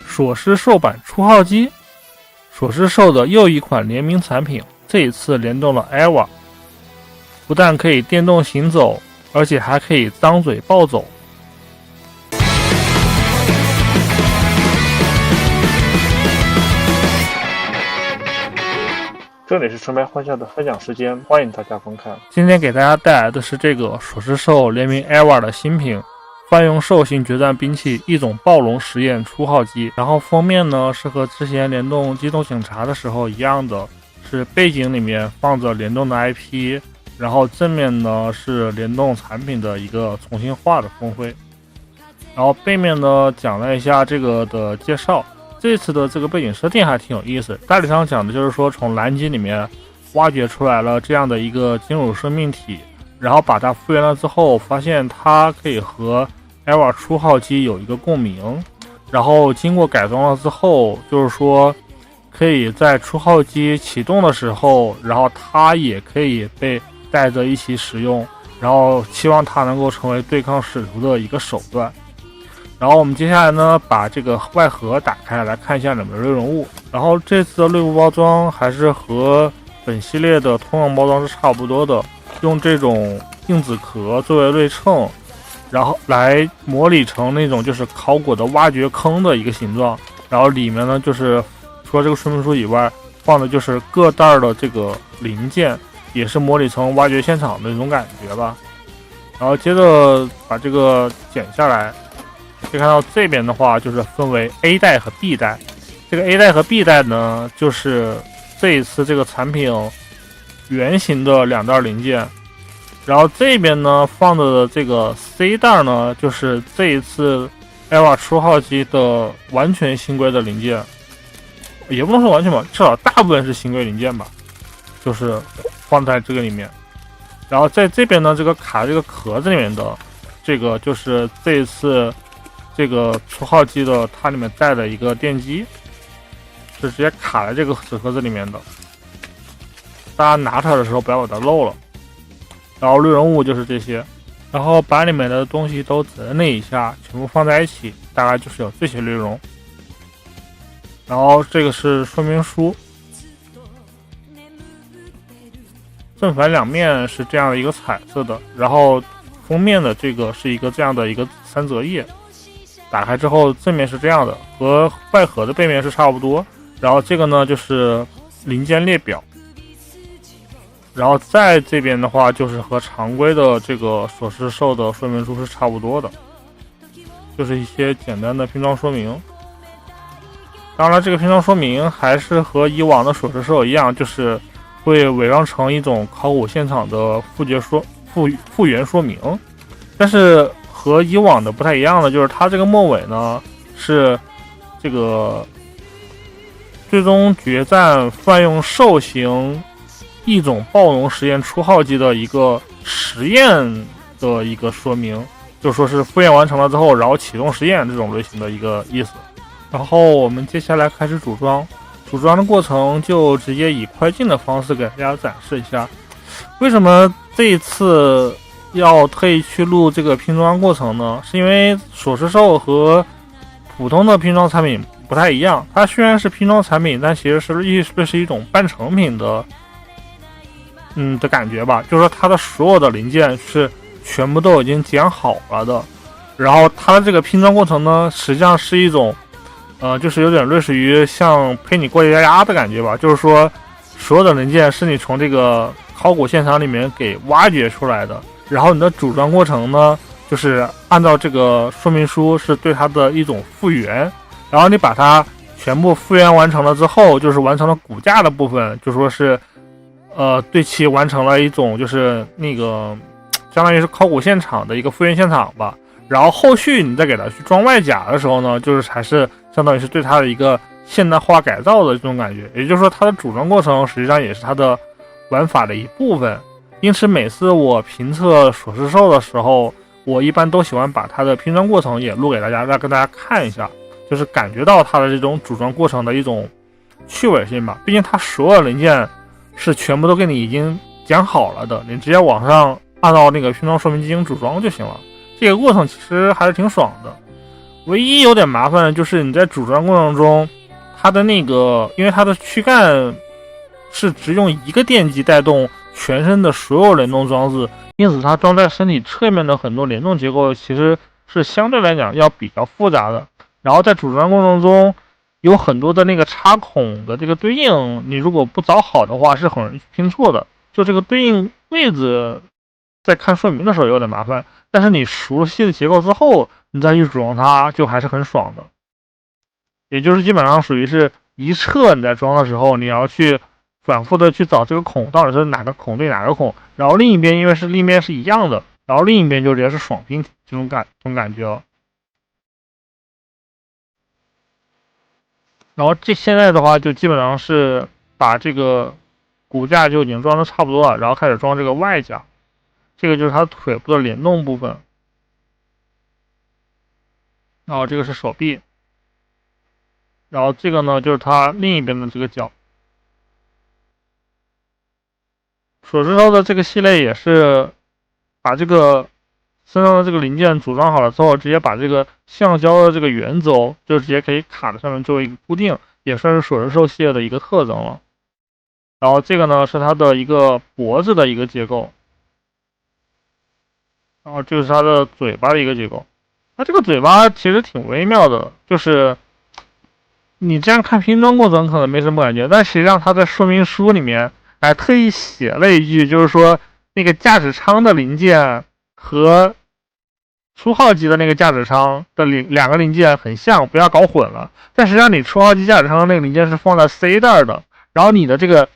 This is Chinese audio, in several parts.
索狮兽版初号机，索狮兽的又一款联名产品，这一次联动了 EVA， 不但可以电动行走，而且还可以张嘴暴走。这里是纯白幻象的分享时间，欢迎大家观看。今天给大家带来的是这个索狮兽联名 EVA 的新品，泛用兽型决战兵器一种暴龙实验初号机。然后封面呢是和之前联动机动警察的时候一样的，是背景里面放着联动的 IP， 然后正面呢是联动产品的一个重新画的峰徽。然后背面呢讲了一下这个的介绍。这次的这个背景设定还挺有意思，大体上讲的就是说从蓝鲸里面挖掘出来了这样的一个金属生命体，然后把它复原了之后，发现它可以和 EVA 初号机有一个共鸣，然后经过改装了之后，就是说可以在初号机启动的时候，然后它也可以被带着一起使用，然后希望它能够成为对抗使徒的一个手段。然后我们接下来呢，把这个外盒打开来看一下里面的内容物。然后这次的内部包装还是和本系列的通用包装是差不多的，用这种硬纸壳作为对称，然后来模拟成那种就是考古的挖掘坑的一个形状。然后里面呢，就是除了这个说明书以外，放的就是各袋的这个零件，也是模拟成挖掘现场的那种感觉吧。然后接着把这个剪下来。可以看到这边的话就是分为 A 袋和 B 袋，这个 A 袋和 B 袋呢就是这一次这个产品原型的两袋零件，然后这边呢放的这个 C 袋呢就是这一次 EVA 初号机的完全新规的零件，也不能说完全吧，至少大部分是新规零件吧，就是放在这个里面。然后在这边呢这个卡这个壳子里面的这个就是这一次这个初号机的它里面带的一个电机，是直接卡在这个纸盒子里面的，大家拿出来的时候不要把它漏了。然后内容物就是这些，然后把里面的东西都整理一下，全部放在一起，大概就是有这些内容。然后这个是说明书，正反两面是这样的一个彩色的，然后封面的这个是一个这样的一个三折页，打开之后正面是这样的，和外盒的背面是差不多。然后这个呢就是零件列表，然后在这边的话就是和常规的这个索狮兽的说明书是差不多的，就是一些简单的拼装说明。当然这个拼装说明还是和以往的索狮兽一样，就是会伪装成一种考古现场的复原说明，但是和以往的不太一样的就是它这个末尾呢是这个最终决战泛用兽型一种暴龙实验初号机的一个实验的一个说明，就说是复原完成了之后然后启动实验这种类型的一个意思。然后我们接下来开始组装的过程就直接以快进的方式给大家展示一下。为什么这一次要特意去录这个拼装过程呢？是因为索狮兽和普通的拼装产品不太一样，它虽然是拼装产品，但其实是一种半成品的的感觉吧，就是说它的所有的零件是全部都已经剪好了的，然后它的这个拼装过程呢实际上是一种就是有点类似于像陪你过家家的感觉吧，就是说所有的零件是你从这个考古现场里面给挖掘出来的，然后你的组装过程呢就是按照这个说明书是对它的一种复原，然后你把它全部复原完成了之后，就是完成了骨架的部分，就说是对其完成了一种就是那个相当于是考古现场的一个复原现场吧。然后后续你再给它去装外甲的时候呢，就是还是相当于是对它的一个现代化改造的这种感觉，也就是说它的组装过程实际上也是它的玩法的一部分。因此每次我评测索狮兽的时候，我一般都喜欢把它的拼装过程也录给大家，让跟大家看一下，就是感觉到它的这种组装过程的一种趣味性吧。毕竟它所有零件是全部都给你已经讲好了的，你直接往上按照那个拼装说明进行组装就行了。这个过程其实还是挺爽的。唯一有点麻烦的就是你在组装过程中，它的那个，因为它的躯干是只用一个电机带动全身的所有联动装置，因此它装在身体侧面的很多联动结构其实是相对来讲要比较复杂的。然后在组装过程中有很多的那个插孔的这个对应，你如果不找好的话是很容易拼错的，就这个对应位置在看说明的时候有点麻烦，但是你熟悉了结构之后，你再去组装它就还是很爽的。也就是基本上属于是一侧你在装的时候，你要去反复的去找这个孔到底是哪个孔对哪个孔，然后另一边因为是立面是一样的，然后另一边就直接是爽拼这种感觉了。然后现在的话就基本上是把这个骨架就已经装的差不多了，然后开始装这个外架，这个就是它腿部的联动部分。然后这个是手臂，然后这个呢就是它另一边的这个脚。手指头的这个系列也是把这个身上的这个零件组装好了之后，直接把这个橡胶的这个圆轴就直接可以卡在上面作为一个固定，也算是手指头系列的一个特征了。然后这个呢是它的一个脖子的一个结构，然后这个是它的嘴巴的一个结构。它这个嘴巴其实挺微妙的，就是你这样看拼装过程可能没什么感觉，但实际上它在说明书里面还特意写了一句，就是说那个驾驶舱的零件和初号机的那个驾驶舱的两个零件很像，不要搞混了。但实际上你初号机驾驶舱的那个零件是放在 C 袋的，然后你的这个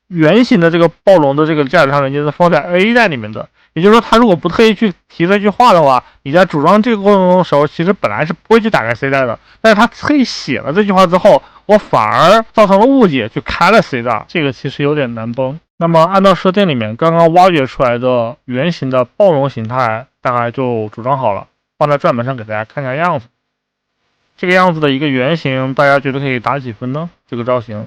圆形的这个暴龙的这个驾驶舱零件是放在 A 袋里面的。也就是说，他如果不特意去提这句话的话，你在组装这个过程中的时候，其实本来是不会去打开 C 袋的。但是他特意写了这句话之后，我反而造成了误解，去开了 C 袋，这个其实有点难崩。那么按照设定里面刚刚挖掘出来的圆形的暴龙形态，大概就组装好了，放在转盘上给大家看看样子。这个样子的一个圆形，大家觉得可以打几分呢？这个造型。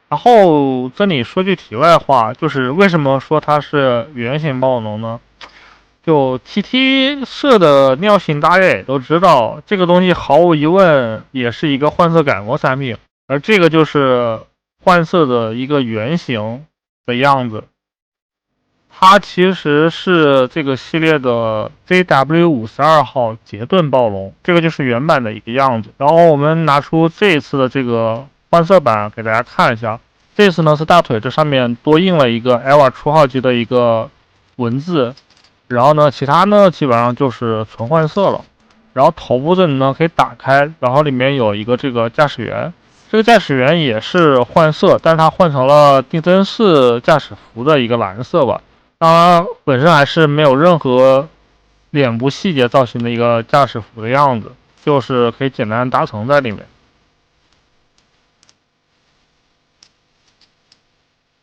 然后这里说句题外话，就是为什么说它是圆形暴龙呢？就 TT 社的尿性大家也都知道，这个东西毫无疑问也是一个换色改模产品，而这个就是换色的一个原型的样子。它其实是这个系列的 JW52号杰顿暴龙，这个就是原版的一个样子。然后我们拿出这一次的这个换色版给大家看一下，这次呢是大腿这上面多印了一个 EVA 初号机的一个文字，然后呢其他呢基本上就是纯换色了。然后头部这里呢可以打开，然后里面有一个这个驾驶员，这个驾驶员也是换色，但是它换成了定增式驾驶服的一个蓝色吧。当然本身还是没有任何脸部细节造型的一个驾驶服的样子，就是可以简单搭乘在里面。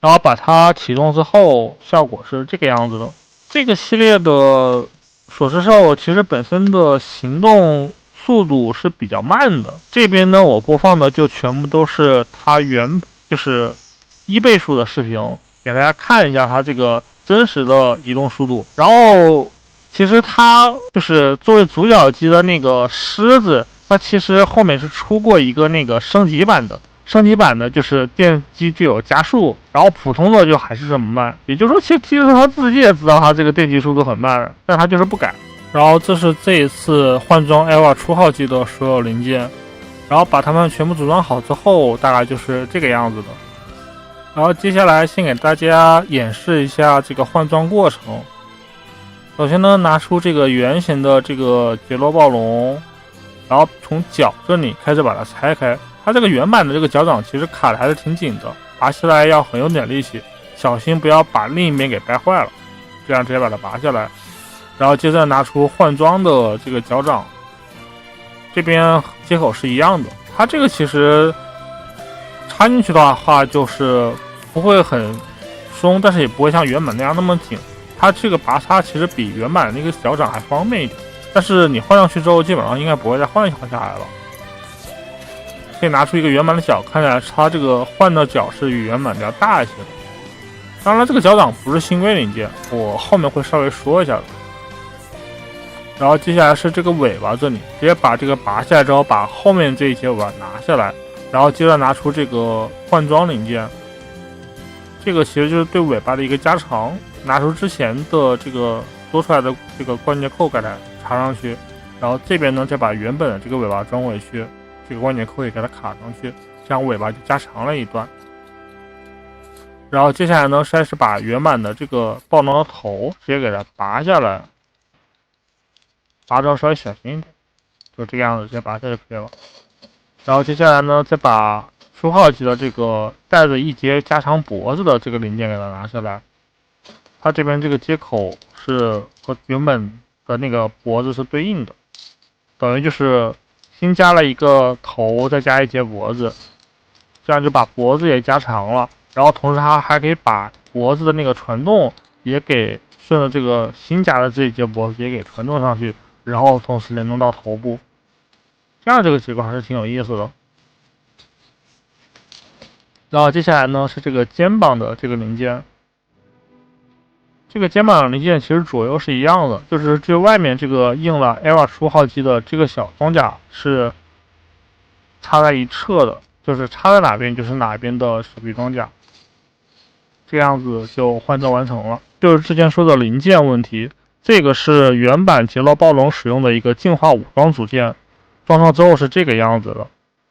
然后把它启动之后，效果是这个样子的。这个系列的索士兽其实本身的行动速度是比较慢的。这边呢，我播放的就全部都是它就是1倍数的视频，给大家看一下它这个真实的移动速度。然后其实它就是作为主角机的那个狮子，它其实后面是出过一个那个升级版的。升级版的就是电机具有加速，然后普通的就还是这么慢。也就是说，其实他自己也知道他这个电机速度很慢，但他就是不改。然后这是这一次换装 EVA 初号机的所有零件，然后把它们全部组装好之后，大概就是这个样子的。然后接下来先给大家演示一下这个换装过程。首先呢，拿出这个圆形的这个杰罗暴龙，然后从脚这里开始把它拆开。它这个原版的这个脚掌其实卡的还是挺紧的，拔起来要很有点力气，小心不要把另一边给掰坏了，这样直接把它拔下来。然后接着拿出换装的这个脚掌，这边接口是一样的，它这个其实插进去的话就是不会很松，但是也不会像原版那样那么紧。它这个拔插其实比原版的那个脚掌还方便一点，但是你换上去之后基本上应该不会再换下来了。可以拿出一个原版的脚，看起来它这个换的脚是比原版要大一些的。当然这个脚掌不是新规零件，我后面会稍微说一下的。然然后接下来是这个尾巴这里，直接把这个拔下来之后，把后面这一节尾巴拿下来，然后接着拿出这个换装零件，这个其实就是对尾巴的一个加长，拿出之前的这个多出来的这个关节扣给它插上去，然后这边呢再把原本的这个尾巴装回去，这个关节扣也给它卡上去，这样尾巴就加长了一段。然后接下来呢，是把原版的这个暴龙的头直接给它拔下来，拔的稍微小心一点，就这个样子，直接拔下就可以了。然后接下来呢，再把初号机的这个带着一节加长脖子的这个零件给它拿下来，它这边这个接口是和原本的那个脖子是对应的，等于就是新加了一个头，再加一节脖子，这样就把脖子也加长了。然后同时它还可以把脖子的那个传动也给顺着这个新加的这一节脖子也给传动上去，然后同时联动到头部，这样这个结构还是挺有意思的。然后接下来呢是这个肩膀的这个零件，这个肩膀的零件其实左右是一样的，就是最外面这个印了 EVA 初号机的这个小装甲是插在一侧的，就是插在哪边就是哪边的手臂装甲，这样子就换装完成了。就是之前说的零件问题，这个是原版捷洛暴龙使用的一个进化武装组件，装上之后是这个样子的。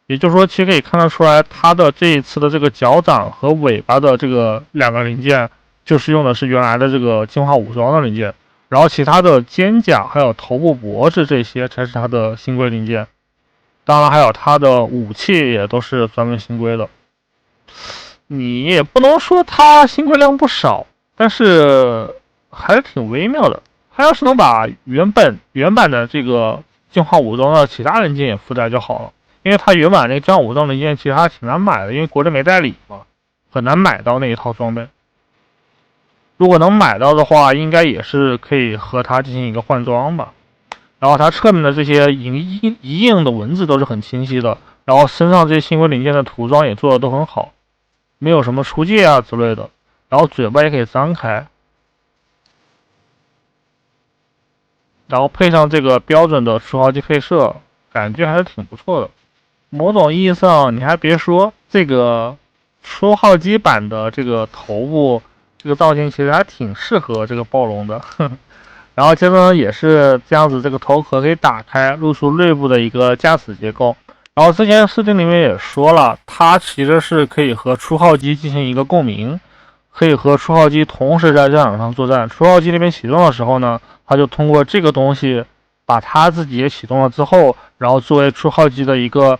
也就是说，其实可以看得出来，它的这一次的这个脚掌和尾巴的这个两个零件，就是用的是原来的这个进化武装的零件，然后其他的肩甲还有头部脖子这些才是它的新规零件。当然还有它的武器也都是专门新规的。你也不能说它新规量不少，但是还是挺微妙的。它要是能把原版的这个进化武装的其他零件也附带就好了，因为它原版那个进化武装零件其实还挺难买的，因为国内没代理嘛，很难买到那一套装备。如果能买到的话，应该也是可以和它进行一个换装吧。然后它侧面的这些一印的文字都是很清晰的，然后身上这些新规零件的涂装也做的都很好，没有什么出界啊之类的。然后嘴巴也可以张开，然后配上这个标准的初号机配色，感觉还是挺不错的。某种意义上，你还别说，这个初号机版的这个头部这个造型其实还挺适合这个暴龙的。然后接着呢，也是这样子，这个头壳可以打开，露出内部的一个驾驶结构。然后之前视频里面也说了，它其实是可以和初号机进行一个共鸣，可以和初号机同时在战场上作战。初号机那边启动的时候呢，它就通过这个东西把它自己也启动了之后，然后作为初号机的一个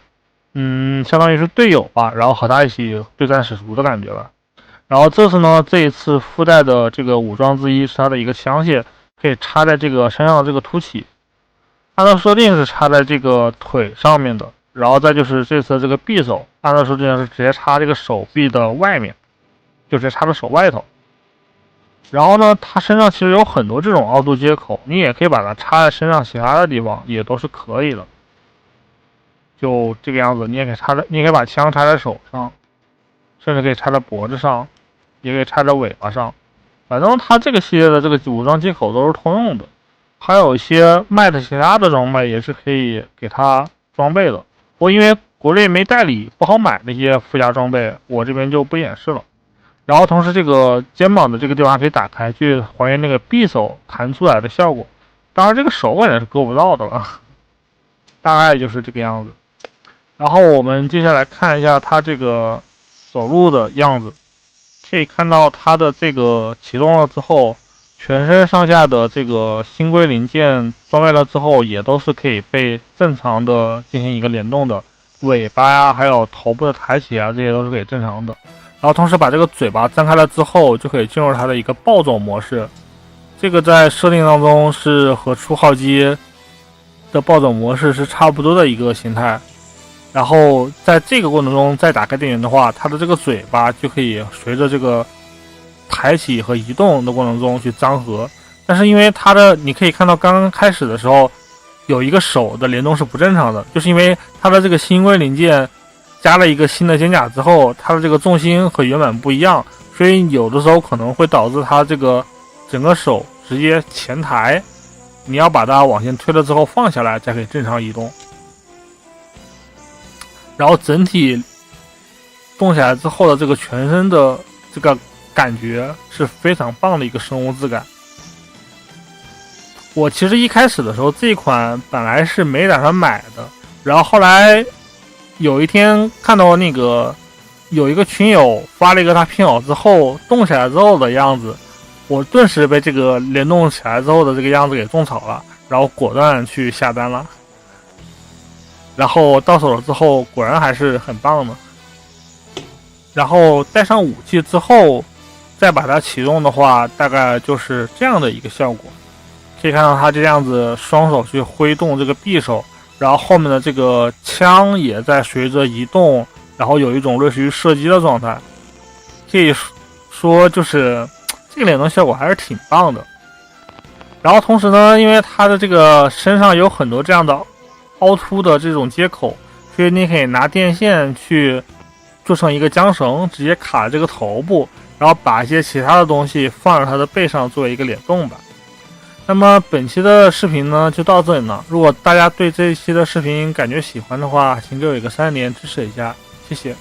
相当于是队友吧，然后和他一起对战使徒的感觉吧。然后这次呢，这一次附带的这个武装之一是它的一个枪械，可以插在这个身上的这个凸起，按照设定是插在这个腿上面的，然后再就是这次这个匕首，按照设定是直接插这个手臂的外面，就直接插在手外头。然后呢，它身上其实有很多这种凹凸接口，你也可以把它插在身上其他的地方，也都是可以的。就这个样子，你也可以把枪插在手上，甚至可以插在脖子上，也可以插在尾巴上。反正它这个系列的这个武装接口都是通用的，还有一些卖的其他的装备也是可以给它装备的。不过因为国内没代理，不好买那些附加装备，我这边就不演示了。然后同时这个肩膀的这个地方可以打开，去还原那个匕首弹出来的效果。当然这个手感也是够不到的了，大概就是这个样子。然后我们接下来看一下它这个走路的样子，可以看到它的这个启动了之后，全身上下的这个新规零件装备了之后，也都是可以被正常的进行一个联动的，尾巴呀，还有头部的抬起啊，这些都是可以正常的。然后同时把这个嘴巴张开了之后，就可以进入它的一个暴走模式。这个在设定当中是和初号机的暴走模式是差不多的一个形态。然后在这个过程中再打开电源的话，它的这个嘴巴就可以随着这个抬起和移动的过程中去张合。但是因为它的你可以看到刚刚开始的时候有一个手的联动是不正常的，就是因为它的这个新规零件加了一个新的肩甲之后，它的这个重心和原版不一样，所以有的时候可能会导致它这个整个手直接前抬，你要把它往前推了之后放下来才可以正常移动。然后整体动下来之后的这个全身的这个感觉是非常棒的一个生物质感。我其实一开始的时候这一款本来是没打算买的，然后后来有一天看到那个有一个群友发了一个他拼好之后动起来之后的样子，我顿时被这个联动起来之后的这个样子给种草了，然后果断去下单了。然后到手了之后果然还是很棒的。然后带上武器之后再把它启动的话，大概就是这样的一个效果。可以看到它这样子双手去挥动这个匕首，然后后面的这个枪也在随着移动，然后有一种类似于射击的状态。可以说就是这个联动效果还是挺棒的。然后同时呢，因为它的这个身上有很多这样的凹凸的这种接口，所以你可以拿电线去做成一个缰绳，直接卡这个头部，然后把一些其他的东西放在它的背上作为一个联动吧。那么本期的视频呢就到这里了，如果大家对这一期的视频感觉喜欢的话，请给我一个3连支持一下，谢谢。